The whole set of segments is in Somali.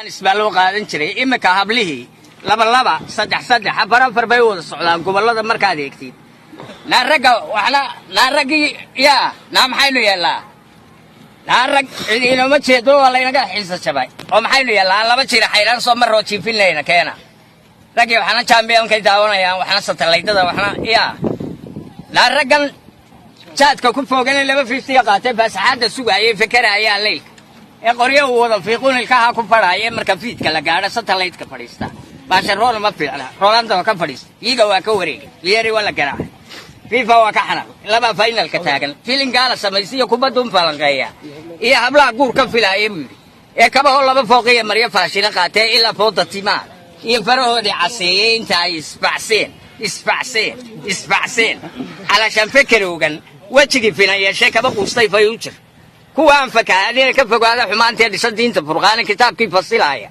isbaaloo qaadan jiray imika hablihii laba saddex afar bay wada socdaan gobolada markaad eegtid naaragii yaa naa maxaynu yeelaa naarag ciidinoma jeedo waa laynaga xiisa jabay oo maxaynu yeelaa laba jira xayraan soo maroo jiifinayna keena ragii waxaana champion-kay daawanayaan waxaana satalaydada waxaana yaa naaragan jaadka ku foogana 250 qaatay fasaxada sugaayay fikiraya leeyk qoryo wada fiiqun ilkaha ku fadhaayay marka fiidka la gaadho satellite-ka fadhiista baasharool ma fiicna Rolando ka fadhiista iyaga waa ka wareegay liyeeri wala garaac FIFA waa ka xanaq laba finalka taagan filinkaala samaysiyo kubadun falanqeeya iyo hablaha guur ka filaayay ee kaba hol laba fooqiya mariya faashina qaatay ilaa fooda timaa iyo farahoodii caseeyay inta ay isbacseen علشان فكروغان وجهي فينا يا شيخ ابو قصتي فيوتر كوان فكادين كفغاده حمانتي دشدينتا فرقان كتابكي فصيلايا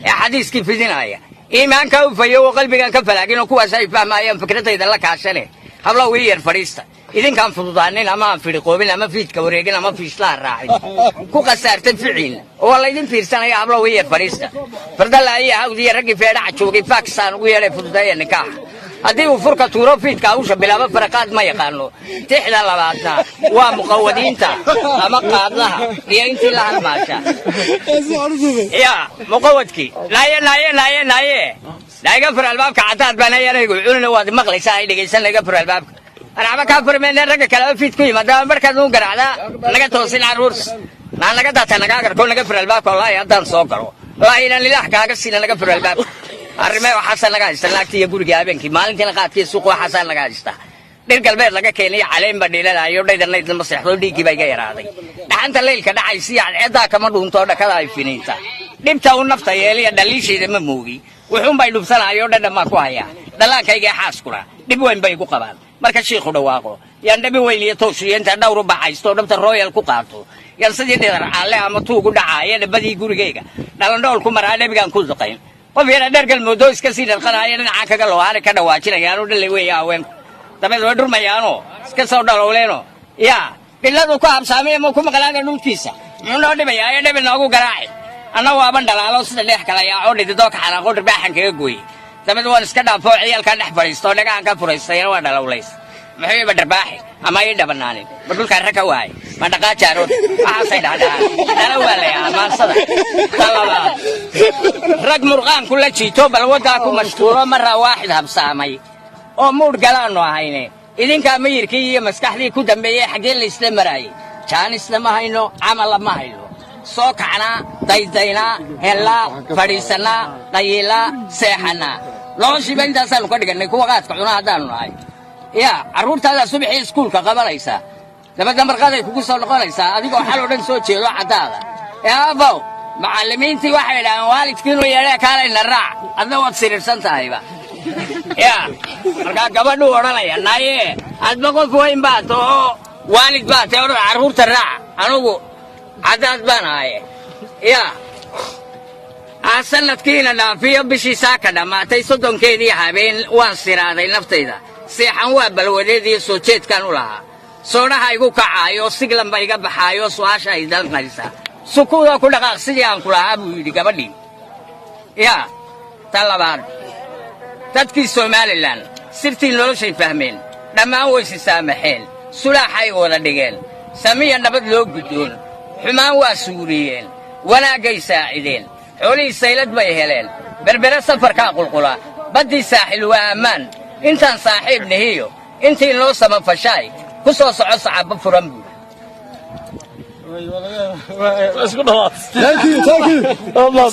حديث كيف دينايا ايمانك وفيو قلبك كفلاقين كواس اي فهمايان فكرتيدا لا كاشنه habla weeyar fariista idin kan fududaanin ama firiqoobin ama fiidka wareegin ama fiisla raacin ku qasaartay ficiin oo la idin fiirsanaya habla weeyar fariista fardalaya hawdiya rag feedhac joogay Pakistan ugu yeelay fududaaya nikaax haddii uu furka tuuro fiidka u shabilaaba farqaad ma yaqaano tixda labaadna waa muqawadiinta ama qaadlaha iyo intii la halmaasha ya muqawadki laaye daaga fur albaabka cadaad baan ayaygu cunina waad maqlaysaa ay dhageysan laga fur albaabka ana ka furmeen raga kala fiid ku yimaada markaad uu garaacda laga toosin aruurs naan laga daata naga garko naga fur albaabka wallahi haddaan soo galo la ilaa ilaah kaaga siina naga fur albaabka arrimay waxa naga islaagtiya guriga habeenkii maalintii qaadkii suuq waxa naga istaa dhir galbeed laga keenay caleen badheelaayo dhaydanayda masaxdo dhiigi bay ga yaraaday dhaxanta leelka dhacay si ciidaa kama dhuunto dhakada ay finiinta dhibta uu nafta yeelay dhaliisheeda ma moogi wuxuu bay dhubsanayo dhadhama ku haya dhalankayga xaaskura dhib weyn bay ku qabaan marka sheekhu dhawaaqo yaan dhabi weyn iyo tooshiyeenta dhawr baxaysto dhabta royal ku qaato yaan sidii dheer alle ama tuugu dhacay dhabadii gurigeyga dhalandhool ku maraa dhabigan ku duqayn qof yara dhargal moodo iska sii dhalqanaaya dhinaca kaga loo hare ka dhawaajinayaan oo dhalay weey aween dabad way dhurmayaano iska soo dhalowleeno yaa biladu ku habsaamay ma ku maqlaana dhulkiisa muxuu dhibayaa dhabi noogu garaaci ana waaban dhalaalo sida dhex kala yaa oo dhido ka xanaaqo dharbaaxan kaga gooy dabad waan iska dhaafo ciyalka dhex fariisto dhagaan ka furaystay waa dhalowleys maxay ba dharbaaxi ama ay dhabanaanin badulka raka waay ma dhaqa jaaro waxa say dhacdaa dala waalaya maansada talaba rag murqaan kula jiito bal wada ku mashquulo marra waaxid habsaamay oo muud galaano ahayne idinka mayirkii iyo maskaxdii ku dambeeyay xagee la isla maray jaanis lama hayno amal lama hayno soo kacna daydayna hela fadhiisana qayila seexana loo shibaynta sal ku dhiganay kuwa qaadka cunaa hadaan nahay ya aruurtaada subaxii iskuulka qabanaysa dabada marqaday kugu soo noqonaysa adigoo xal oo dhan soo jeedo cadaada abo macallimiintii waxay dhahaan waalidkiinu yeelay kaalayna raac adna waad siriirsan tahayba ya marka gabadhu oranaya naaye adba qof weyn baa too waalid baa too aruurta raac anugu عداد بناي يا sanadkiina dhaafiyo bishii saakada maatay 30 keedii habeen waan siraaday naftayda seexan waa balwadeedii soo jeedkan u lahaa soonaha igu kacaayo siglan ba iga baxaayo su'aasha ay dalqaysa sukuuda ku dhaqaaq sidii aan ku lahaa buu yiri gabadhii ya talabaad dadkii Soomaaliland sirtii noloshay fahmeen dhammaan way si saamaxeen sulaaxay wada dhigeen samiya nabad loo guddoon xumaan waa suuriyeen wanaagay saacideen xoolii saylad bay heleen berbera safarka qulqula badii saaxil waa amaan intaan saaxiib nahiyo intii loo samafashay ku soo soco sacab furan buu isku dhawaad thank you Allah